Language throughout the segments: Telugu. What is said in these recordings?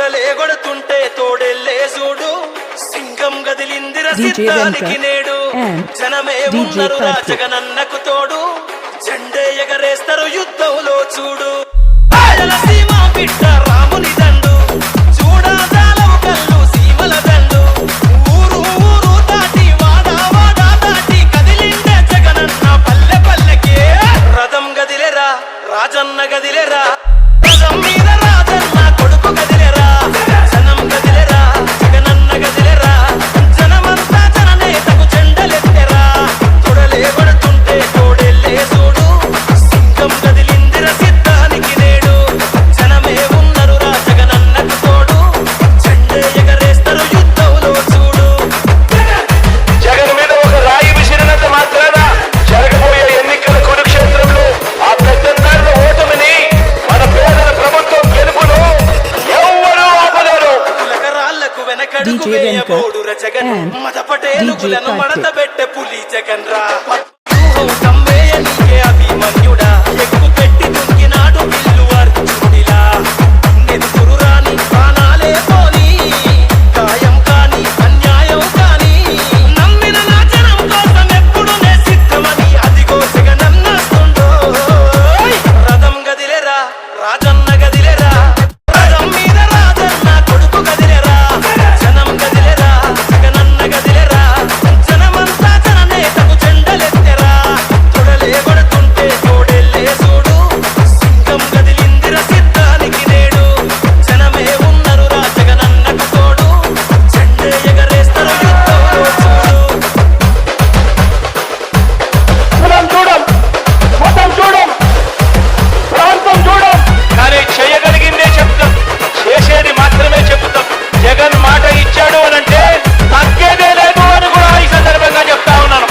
తొడలే కొడుతుంటే తోడెల్లే చూడు సింగం గదిలిందిర సిద్ధానికి నేడు జనమే ఉన్నరు రాజగనన్నకు తోడు జెండే ఎగరేస్తారు యుద్ధంలో చూడు సీమ బిడ్డ రాముని దండు చూడాదాలవు కళ్ళు సీమల దండు ఊరు ఊరు దాటి వాడా వాడా దాటి కదిలిండే జగనన్న పల్లె పల్లెకే రథం గదిలేరా రాజన్న గదిలేరా రథం మీద రాజన్న కొడుకు గదిలేరా జనం గదిలేరా జగనన్న గదిలేరా జనమంతా జననేతకు జెండలెత్తెరా తొడలే కొడుతుంటే తోడెల్లే చూడు సింగం గదిలిందిర సిద్ధానికి నేడు జనమే ఉన్నరు రా జగనన్నకు తోడు జెండే ఎగరేస్తారు యుద్ధంలో చూడు జగన్ మీద ఒక రాయి విసిరినంత మాత్రాన జరగబోయే ఎన్నికల కురుక్షేత్రంలో ఆ పెద్దందారుల ఓటమిని మన పేదల ప్రభుత్వం గెలుపును ఎవ్వరూ ఆపలేరు. కులకరాళ్లకు వెనకడుగు వేయబోడు ర జగన్ మదపటేలుగులను మడత పెట్టే పులి జగన్ రా కమ్మేయ నీకే అభిమన్యుడా ఎక్కు పెట్టి దుంకినాడు బిల్లు అర్జునుడిలా నెత్తురు రాని ప్రాణాలే పోని గాయం కాని అన్యాయం కాని నమ్మిన నా జనం కోసం ఎప్పుడు నే సిద్ధమని అదిగో జగనన్నస్తుండో రథం గదిలేరా రాజన్న గదిలేరా రథం మీద రాజన్న కొడుకు గదిలేరా జనం గదిలేరా జగనన్న గదిలేరా జనమంతా జననేతకు జెండలెత్తెరా తొడలే కొడుతుంటే తోడెల్లే చూడు సింగం గదిలిందిర సిద్ధానికి నేడు జనమే ఉన్నరు రా జగనన్నకు తోడు జెండే ఎగరేస్తారు యుద్ధంలో చూడు కులం చూడం, మతం చూడం, ప్రాంతం చూడం, కానీ చేయగలిగిందే చెప్తాం, చేసేది మాత్రమే చెప్తాం. జగన్ మాట ఇచ్చాడు అనంటే తగ్గేదే లేదు అని కూడా ఈ సందర్భంగా చెప్తా ఉన్నాను.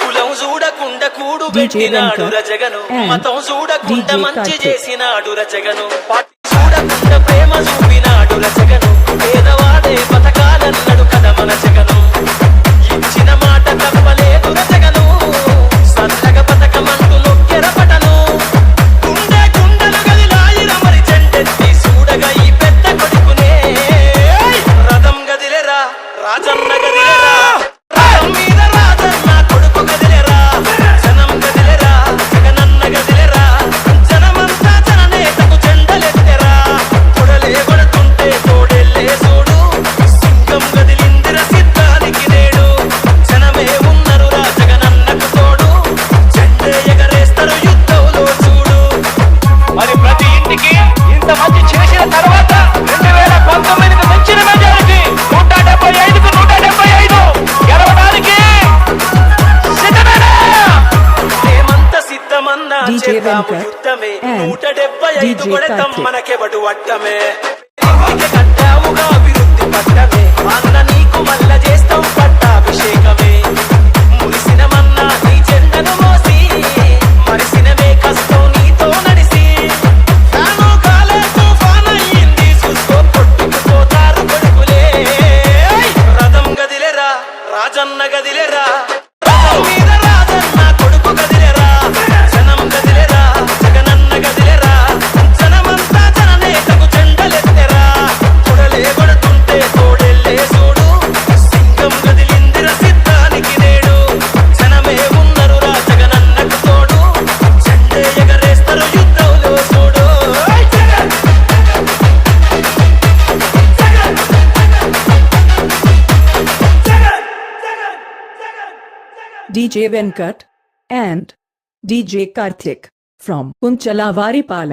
కులం చూడకుండా కూడు పెట్టినాడు రజగను మతం చూడకుండా మంచి చేసినాడు రజగను పార్టీ చూడకుండా ప్రేమ చూపినాడు రజగను పేదవాడే బతకాలన్నాడు కదా మన జగను ఇచ్చిన మాట తప్పలేదు రజగను సల్లగ బతకమంటూ నొక్కెరపటను గుండె గుండెలు గదిలాయిన మరి చెండెత్తి చూడగా ఈ పెద్ద కొడుకునే రథం గదిలేరా రాజన్న గదిలేరా రథం మీద రాజన్న కొడుకు గదిలేరా జనం గదిలేరా జగనన్న గదిలేరా జనమంతా జననేతకు జెండలెత్తెరా తొడలే కొడుతుంటే తోడెల్లే చూడు సింగం గదిలిందిర సిద్ధానికి నేడు జనమే ఉన్నరు రా జగనన్నకు తోడు జెండే ఎగరేస్తారు యుద్ధంలో చూడు మరి ప్రతి ఇంటికి ఇంత మంచి చేసిన తర్వాత 2019కి మించిన మెజారిటీ 175కు 175 గెలవడానికి సిద్ధమేనా? మేమంత సిద్ధమన్నా DJ చేద్దాము వెంకట్ యుద్ధమే and 175 DJ కొడతాం కార్తిక్. మనకెవడు అడ్డమే ఇంటికి కట్టావుగా అభివృద్ధి పట్టమే అన్న నీకు మల్ల చేస్తాం పట్టాభిషేకమే మురిసినమన్నా నీ జెండను మోసి మరిసినమే కష్టం నీతో నడిసి తాను కాలే తుఫాన్ అయ్యింది చూసుకో కొట్టుకుపోతారు కొడుకులే రథం గదిలేరా రాజన్న గదిలేరా రథం మీద రాజన్న కొడుకు గదిలేరా జనం గదిలేరా జగనన్న గదిలేరా జనమంతా జననేతకు జెండలెత్తెరా తొడలే కొడుతుంటే తోడెల్లే చూడు సింగం గదిలిందిర సిద్ధానికి నేడు జనమే ఉన్నరు రా జగనన్నకు తోడు జెండే ఎగరేస్తారు యుద్ధంలో చూడు DJ Venkat and DJ Karthik from Kunchalavari Palam.